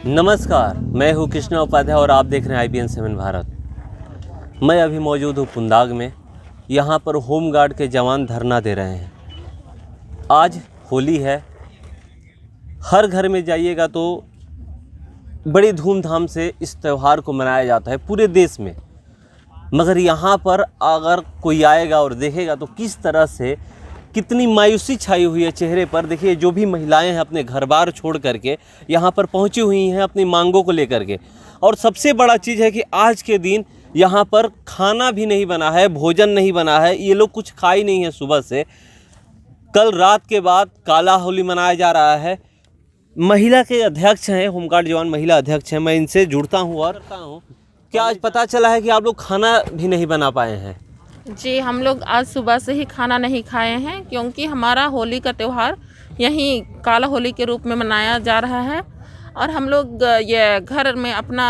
नमस्कार, मैं हूं कृष्णा उपाध्याय और आप देख रहे हैं IBN 7 भारत। मैं अभी मौजूद हूं पुंदाग में। यहां पर होमगार्ड के जवान धरना दे रहे हैं। आज होली है। हर घर में जाइएगा तो बड़ी धूमधाम से इस त्यौहार को मनाया जाता है पूरे देश में, मगर यहाँ पर अगर कोई आएगा और देखेगा तो किस तरह से कितनी मायूसी छाई हुई है चेहरे पर। देखिए, जो भी महिलाएं हैं अपने घर बार छोड़ करके यहाँ पर पहुँची हुई हैं अपनी मांगों को लेकर के। और सबसे बड़ा चीज़ है कि आज के दिन यहाँ पर खाना भी नहीं बना है, भोजन नहीं बना है, ये लोग कुछ खा ही नहीं है सुबह से। कल रात के बाद काला होली मनाया जा रहा है। महिला के अध्यक्ष हैं, होमगार्ड जवान महिला अध्यक्ष हैं, मैं इनसे जुड़ता हूँ और क्या आज पता चला है कि आप लोग खाना भी नहीं बना पाए हैं? जी, हम लोग आज सुबह से ही खाना नहीं खाए हैं क्योंकि हमारा होली का त्यौहार यहीं काला होली के रूप में मनाया जा रहा है और हम लोग ये घर में अपना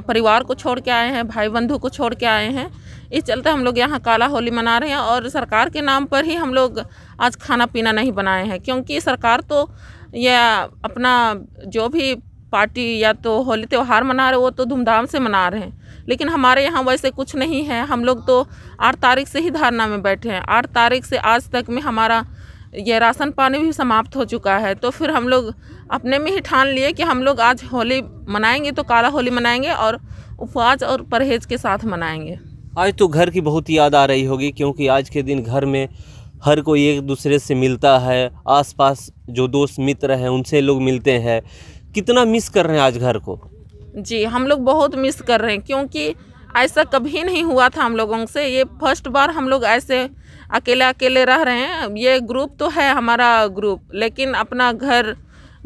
परिवार को छोड़ के आए हैं, भाई बंधु को छोड़ के आए हैं। इस चलते हम लोग यहाँ काला होली मना रहे हैं और सरकार के नाम पर ही हम लोग आज खाना पीना नहीं बनाए हैं, क्योंकि सरकार तो यह अपना जो भी पार्टी या तो होली त्यौहार मना रहे वो तो धूमधाम से मना रहे हैं, लेकिन हमारे यहाँ वैसे कुछ नहीं है। हम लोग तो 8 तारीख से ही धरना में बैठे हैं। 8 तारीख से आज तक में हमारा ये राशन पानी भी समाप्त हो चुका है। तो फिर हम लोग अपने में ही ठान लिए कि हम लोग आज होली मनाएंगे तो काला होली मनाएंगे और उपवास और परहेज के साथ मनाएंगे। आज तो घर की बहुत याद आ रही होगी, क्योंकि आज के दिन घर में हर कोई एक दूसरे से मिलता है। आसपास जो दोस्त मित्र हैं उनसे लोग मिलते हैं। कितना मिस कर रहे हैं आज घर को? जी, हम लोग बहुत मिस कर रहे हैं, क्योंकि ऐसा कभी नहीं हुआ था हम लोगों से। ये फर्स्ट बार हम लोग ऐसे अकेले अकेले रह रहे हैं। ये ग्रुप तो है हमारा ग्रुप, लेकिन अपना घर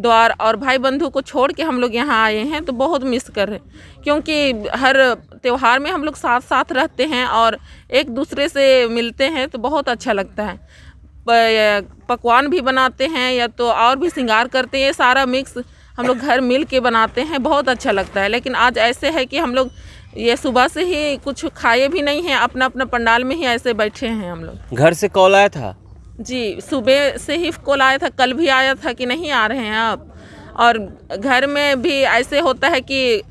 द्वार और भाई बंधु को छोड़ के हम लोग यहाँ आए हैं तो बहुत मिस कर रहे हैं, क्योंकि हर त्यौहार में हम लोग साथ साथ रहते हैं और एक दूसरे से मिलते हैं तो बहुत अच्छा लगता है। पकवान भी बनाते हैं या तो और भी श्रृंगार करते हैं, सारा मिक्स हम लोग घर मिल के बनाते हैं, बहुत अच्छा लगता है। लेकिन आज ऐसे है कि हम लोग ये सुबह से ही कुछ खाए भी नहीं हैं, अपना अपना पंडाल में ही ऐसे बैठे हैं हम लोग। घर से कॉल आया था? जी, सुबह से ही कॉल आया था, कल भी आया था कि नहीं आ रहे हैं आप। और घर में भी ऐसे होता है कि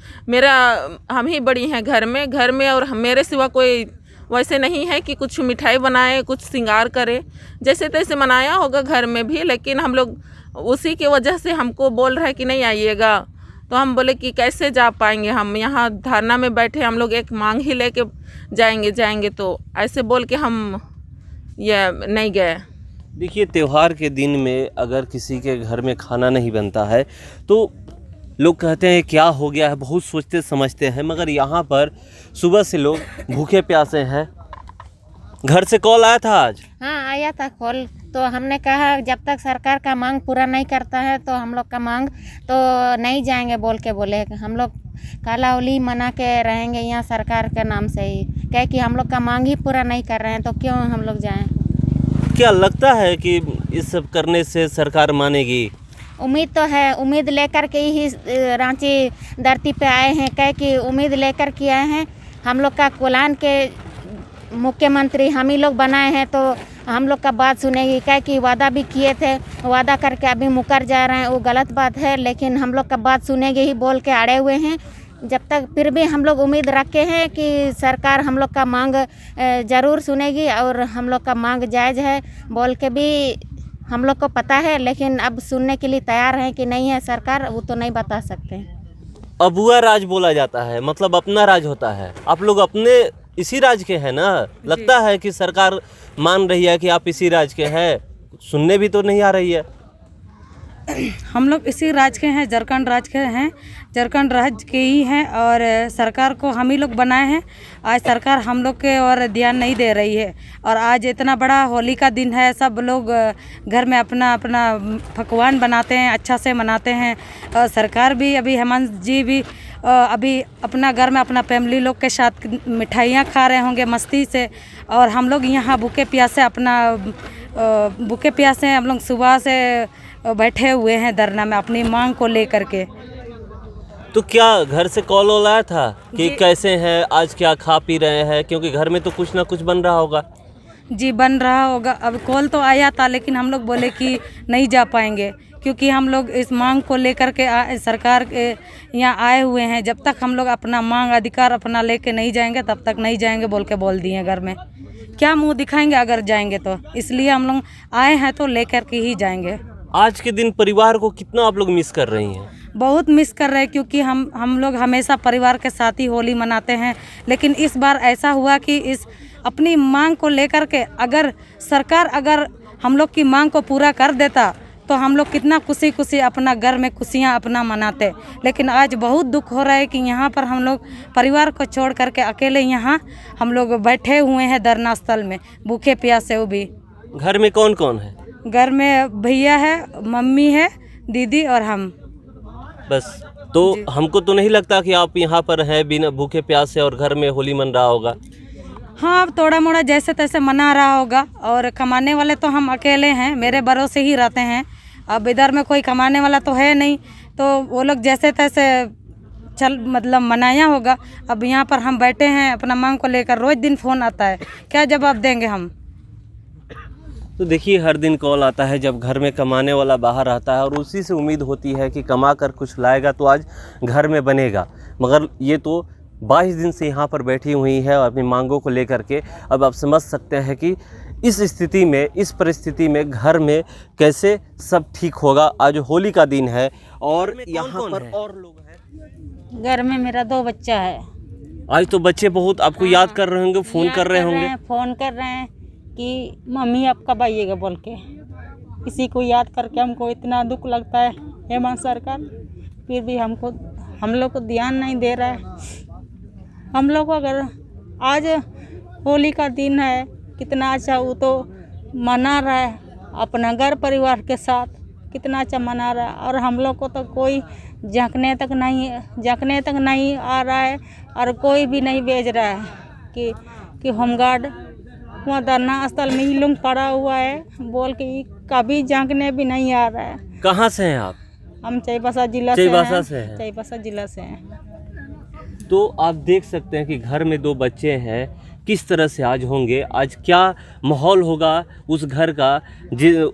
हम ही बड़ी हैं घर में और मेरे सिवा कोई वैसे नहीं है कि कुछ मिठाई बनाए, कुछ श्रृंगार करे। जैसे तैसे मनाया होगा घर में भी, लेकिन हम लोग उसी की वजह से हमको बोल रहा है कि नहीं आइएगा। तो हम बोले कि कैसे जा पाएंगे, हम यहाँ धरना में बैठे, हम लोग एक मांग ही लेके जाएंगे तो ऐसे बोल के हम ये नहीं गए। देखिए, त्यौहार के दिन में अगर किसी के घर में खाना नहीं बनता है तो लोग कहते हैं क्या हो गया है, बहुत सोचते समझते हैं, मगर यहाँ पर सुबह से लोग भूखे प्यासे हैं। घर से कॉल आया था आज? हाँ, आया था कॉल। तो हमने कहा जब तक सरकार का मांग पूरा नहीं करता है तो हम लोग का मांग तो नहीं जाएंगे बोल के बोले। हम लोग काला होली मना के रहेंगे यहाँ सरकार के नाम से ही, क्या कि हम लोग का मांग ही पूरा नहीं कर रहे हैं तो क्यों हम लोग जाएं। क्या लगता है कि इस सब करने से सरकार मानेगी? उम्मीद तो है, उम्मीद लेकर के ही रांची धरती पे आए हैं, क्या कि उम्मीद लेकर के आए हैं। हम लोग का कोलान के मुख्यमंत्री हम ही लोग बनाए हैं तो हम लोग का बात सुनेगी, क्या कि वादा भी किए थे, वादा करके अभी मुकर जा रहे हैं, वो गलत बात है। लेकिन हम लोग का बात सुनेगी ही बोल के अड़े हुए हैं। जब तक फिर भी हम लोग उम्मीद रखे हैं कि सरकार हम लोग का मांग ज़रूर सुनेगी और हम लोग का मांग जायज़ है बोल के भी हम लोग को पता है, लेकिन अब सुनने के लिए तैयार हैं कि नहीं है सरकार, वो तो नहीं बता सकते हैं। अबुआ राज बोला जाता है, मतलब अपना राज होता है। आप लोग अपने इसी राज के हैं ना? लगता है कि सरकार मान रही है कि आप इसी राज के हैं, सुनने भी तो नहीं आ रही है। हम लोग इसी राज के हैं, झारखंड राज के हैं, झारखंड राज्य के ही हैं और सरकार को हम ही लोग बनाए हैं। आज सरकार हम लोग के और ध्यान नहीं दे रही है और आज इतना बड़ा होली का दिन है, सब लोग घर में अपना अपना पकवान बनाते हैं, अच्छा से मनाते हैं। और सरकार भी अभी हेमंत जी भी अभी अपना घर में अपना फैमिली लोग के साथ मिठाइयाँ खा रहे होंगे मस्ती से, और हम लोग यहाँ भूखे प्यासे हम लोग सुबह से बैठे हुए हैं धरना में अपनी मांग को लेकर के। तो क्या घर से कॉल आया था कि कैसे हैं आज, क्या खा पी रहे हैं? क्योंकि घर में तो कुछ ना कुछ बन रहा होगा। जी, बन रहा होगा। अब कॉल तो आया था, लेकिन हम लोग बोले कि नहीं जा पाएंगे, क्योंकि हम लोग इस मांग को लेकर के सरकार के यहाँ आए हुए हैं। जब तक हम लोग अपना मांग अधिकार अपना लेके नहीं जाएंगे तब तक नहीं जाएंगे बोल दिए। घर में क्या मुंह दिखाएंगे अगर जाएंगे तो, इसलिए हम लोग आए हैं तो लेकर के ही जाएंगे। आज के दिन परिवार को कितना आप लोग मिस कर रही हैं? बहुत मिस कर रहे हैं, क्योंकि हम लोग हमेशा परिवार के साथ ही होली मनाते हैं। लेकिन इस बार ऐसा हुआ कि इस अपनी मांग को लेकर के अगर सरकार अगर हम लोग की मांग को पूरा कर देता तो हम लोग कितना खुशी अपना घर में खुशियाँ अपना मनाते। लेकिन आज बहुत दुख हो रहा है कि यहाँ पर हम लोग परिवार को छोड़ करके अकेले यहाँ हम लोग बैठे हुए हैं धरना स्थल में, भूखे प्यासे। वो भी घर में कौन कौन है? घर में भैया है, मम्मी है, दीदी और हम बस। तो हमको तो नहीं लगता कि आप यहाँ पर हैं बिना भूखे प्यासे और घर में होली मन रहा होगा। हाँ, थोड़ा मोड़ा जैसे तैसे मना रहा होगा। और कमाने वाले तो हम अकेले हैं, मेरे भरोसे ही रहते हैं। अब इधर में कोई कमाने वाला तो है नहीं, तो वो लोग जैसे तैसे मतलब मनाया होगा। अब यहाँ पर हम बैठे हैं अपना मांग को लेकर, रोज दिन फ़ोन आता है, क्या जवाब देंगे हम? तो देखिए, हर दिन कॉल आता है जब घर में कमाने वाला बाहर आता है और उसी से उम्मीद होती है कि कमा कर कुछ लाएगा तो आज घर में बनेगा। मगर ये तो 22 दिन से यहाँ पर बैठी हुई है और अपनी मांगों को लेकर के। अब आप समझ सकते हैं कि इस स्थिति में, इस परिस्थिति में घर में कैसे सब ठीक होगा। आज होली का दिन है और यहाँ पर और लोग हैं। घर में मेरा 2 बच्चा है। आज तो बच्चे बहुत आपको याद कर रहे होंगे, फ़ोन कर रहे होंगे। फ़ोन कर रहे हैं कि मम्मी आप कब आइएगा बोल के। इसी को याद करके हमको इतना दुख लगता है हेमंत सरकार, फिर भी हम लोग को ध्यान नहीं दे रहा है। हम लोग अगर आज होली का दिन है, कितना अच्छा वो तो मना रहा है अपना घर परिवार के साथ, कितना अच्छा मना रहा है। और हम लोग को तो कोई झांकने तक नहीं आ रहा है और कोई भी नहीं भेज रहा है कि होमगार्ड वहाँ धरना स्थल में ही लोग पड़ा हुआ है बोल के कभी झांकने भी नहीं आ रहा है। कहाँ से हैं आप? हम चाईबासा जिला से हैं। तो आप देख सकते हैं कि घर में 2 बच्चे हैं, किस तरह से आज होंगे, आज क्या माहौल होगा उस घर का,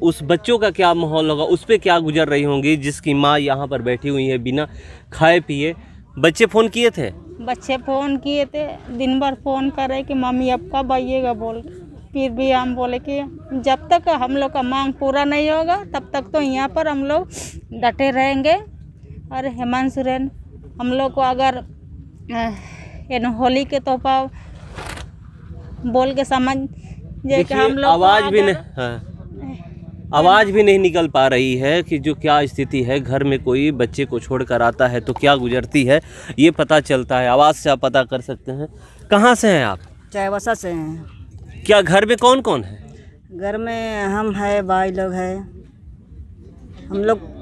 उस बच्चों का क्या माहौल होगा, उस पर क्या गुजर रही होंगी जिसकी माँ यहाँ पर बैठी हुई है बिना खाए पिए। बच्चे फ़ोन किए थे? बच्चे फ़ोन किए थे, दिन भर फ़ोन कर रहे कि मम्मी अब कब आइएगा बोल। फिर भी हम बोले कि जब तक हम लोग का मांग पूरा नहीं होगा तब तक तो यहाँ पर हम लोग डटे रहेंगे। और हेमंत सोरेन हम लोग को अगर होली के तोहफा बोल के समझ कि हम लोग आवाज़ भी नहीं निकल पा रही है कि जो क्या स्थिति है। घर में कोई बच्चे को छोड़कर आता है तो क्या गुजरती है ये पता चलता है, आवाज़ से आप पता कर सकते हैं। कहाँ से हैं आप? चाईबासा से हैं। क्या घर में कौन कौन है? घर में हम है, भाई लोग है। हम लोग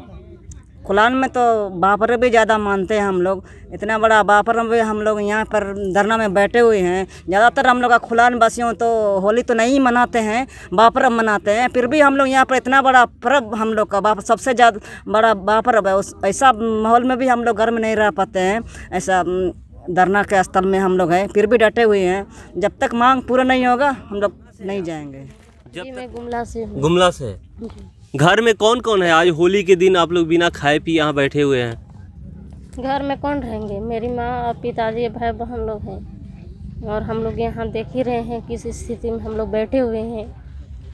कुलान में तो बापर भी ज़्यादा मानते हैं। हम लोग इतना बड़ा बापर में हम लोग यहाँ पर धरना में बैठे हुए हैं। ज़्यादातर हम लोग का खुलान वासियों तो होली तो नहीं मनाते हैं, बापर मनाते हैं। फिर भी हम लोग यहाँ पर इतना बड़ा पर्व हम लोग का सबसे ज़्यादा बड़ा बापर है। उस ऐसा माहौल में भी हम लोग घर में नहीं रह पाते हैं। ऐसा धरना के स्थल में हम लोग हैं, फिर भी डटे हुए हैं। जब तक मांग पूरा नहीं होगा हम लोग नहीं जाएंगे। मैं गुमला से हूँ। गुमला से। घर में कौन कौन है? आज होली के दिन आप लोग बिना खाए पिए यहाँ बैठे हुए हैं। घर में कौन रहेंगे? मेरी माँ और पिताजी, भाई बहन लोग हैं और हम लोग यहाँ देख ही रहे हैं किस स्थिति में हम लोग बैठे हुए हैं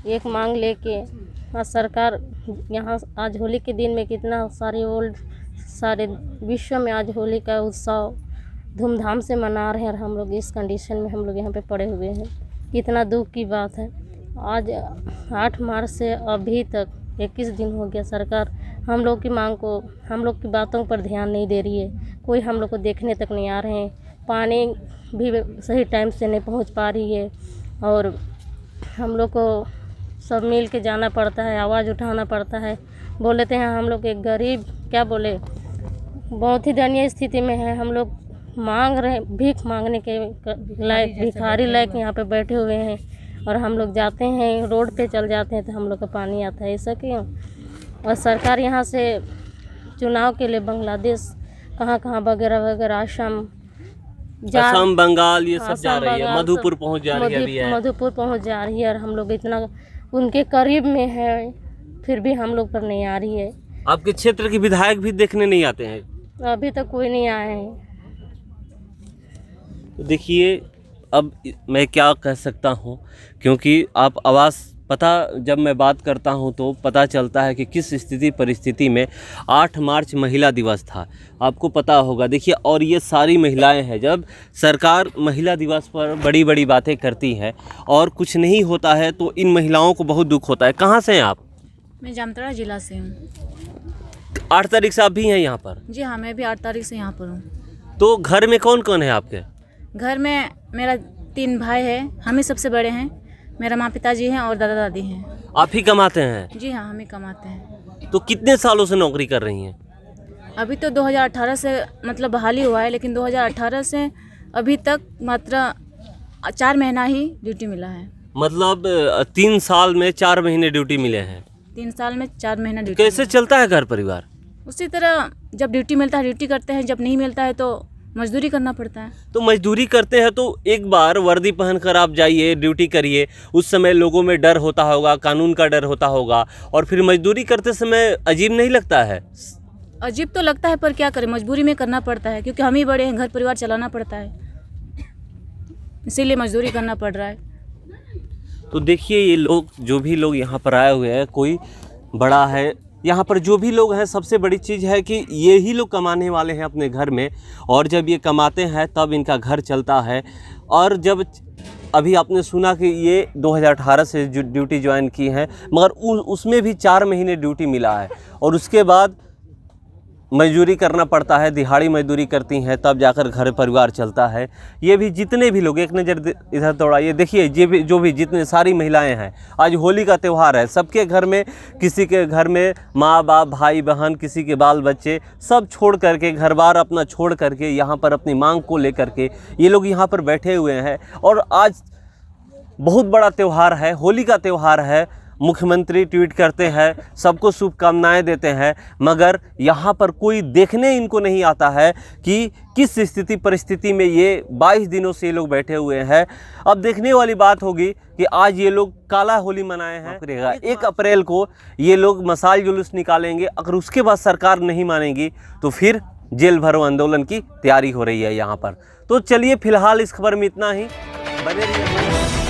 एक मांग लेके। और सरकार यहाँ आज होली के दिन में कितना सारे विश्व में आज होली का उत्सव धूमधाम से मना रहे हैं और हम लोग इस कंडीशन में हम लोग यहाँ पे पड़े हुए हैं। कितना दुख की बात है। आज 8 मार्च से अभी तक 21 दिन हो गया, सरकार हम लोग की मांग को, हम लोग की बातों पर ध्यान नहीं दे रही है। कोई हम लोग को देखने तक नहीं आ रहे हैं। पानी भी सही टाइम से नहीं पहुंच पा रही है और हम लोग को सब मिल के जाना पड़ता है, आवाज़ उठाना पड़ता है। बोल लेते हैं हम लोग एक गरीब, क्या बोले, बहुत ही दयनीय स्थिति में है। हम लोग मांग रहे, भीख मांगने के लायक, भिखारी लायक यहाँ पे बैठे हुए हैं। और हम लोग जाते हैं, रोड पे चल जाते हैं तो हम लोग का पानी आता है। ऐसा क्यों? और सरकार यहाँ से चुनाव के लिए बांग्लादेश कहाँ वगैरह वगैरह असम, बंगाल ये सब जा रही है, मधुपुर पहुँच जा रही है अभी है। मधुपुर पहुँच जा रही है और हम लोग इतना उनके करीब में है फिर भी हम लोग पर नहीं आ रही है। आपके क्षेत्र के विधायक भी देखने नहीं आते हैं? अभी तक कोई नहीं आए हैं। तो देखिए, अब मैं क्या कह सकता हूँ, क्योंकि आप आवाज़ पता जब मैं बात करता हूँ तो पता चलता है कि किस स्थिति परिस्थिति में 8 मार्च महिला दिवस था, आपको पता होगा। देखिए, और ये सारी महिलाएं हैं, जब सरकार महिला दिवस पर बड़ी बड़ी बातें करती है और कुछ नहीं होता है तो इन महिलाओं को बहुत दुख होता है। कहाँ से हैं आप? मैं जामताड़ा जिला से हूँ। 8 तारीख से आप भी हैं यहाँ पर? जी हाँ, मैं भी 8 तारीख से यहाँ पर हूँ। तो घर में कौन कौन है आपके? घर में मेरा 3 भाई है, हम ही सबसे बड़े हैं। मेरा माँ पिताजी हैं और दादा दादी हैं। आप ही कमाते हैं? जी हाँ, हम ही कमाते हैं। तो कितने सालों से नौकरी कर रही हैं? अभी तो 2018 से मतलब बहाली हुआ है, लेकिन 2018 से अभी तक मात्र 4 महीना ही ड्यूटी मिला है। मतलब 3 साल में 4 महीने ड्यूटी मिले हैं? 3 साल में 4 महीना ड्यूटी। कैसे चलता है घर परिवार? उसी तरह जब ड्यूटी मिलता है ड्यूटी करते हैं, जब नहीं मिलता है तो मजदूरी करना पड़ता है। तो मजदूरी करते हैं तो एक बार वर्दी पहनकर आप जाइए, ड्यूटी करिए। उस समय लोगों में डर होता होगा, कानून का डर होता होगा, और फिर मजदूरी करते समय अजीब नहीं लगता है? अजीब तो लगता है, पर क्या करें, मजबूरी में करना पड़ता है, क्योंकि हम ही बड़े हैं, घर परिवार चलाना पड़ता है, इसीलिए मजदूरी करना पड़ रहा है। तो देखिए, ये लोग, जो भी लोग यहाँ पर आए हुए हैं, कोई बड़ा है, यहाँ पर जो भी लोग हैं, सबसे बड़ी चीज़ है कि ये ही लोग कमाने वाले हैं अपने घर में, और जब ये कमाते हैं तब इनका घर चलता है। और जब अभी आपने सुना कि ये 2018 से ड्यूटी ज्वाइन की है, मगर उसमें भी 4 महीने ड्यूटी मिला है, और उसके बाद मजदूरी करना पड़ता है, दिहाड़ी मजदूरी करती हैं, तब जाकर घर परिवार चलता है। ये भी जितने भी लोग, एक नज़र इधर दौड़ाइए, देखिए जो भी जितने सारी महिलाएं हैं, आज होली का त्यौहार है, सबके घर में, किसी के घर में माँ बाप, भाई बहन, किसी के बाल बच्चे, सब छोड़ करके, घर बार अपना छोड़ करके, यहाँ पर अपनी मांग को लेकर के ये लोग यहाँ पर बैठे हुए हैं। और आज बहुत बड़ा त्यौहार है, होली का त्यौहार है। मुख्यमंत्री ट्वीट करते हैं, सबको शुभकामनाएं देते हैं, मगर यहाँ पर कोई देखने इनको नहीं आता है कि किस स्थिति परिस्थिति में ये 22 दिनों से ये लोग बैठे हुए हैं। अब देखने वाली बात होगी कि आज ये लोग काला होली मनाए हैं। 1 अप्रैल को ये लोग मशाल जुलूस निकालेंगे। अगर उसके बाद सरकार नहीं मानेगी तो फिर जेल भरो आंदोलन की तैयारी हो रही है यहाँ पर। तो चलिए, फिलहाल इस खबर में इतना ही। बने रहिए।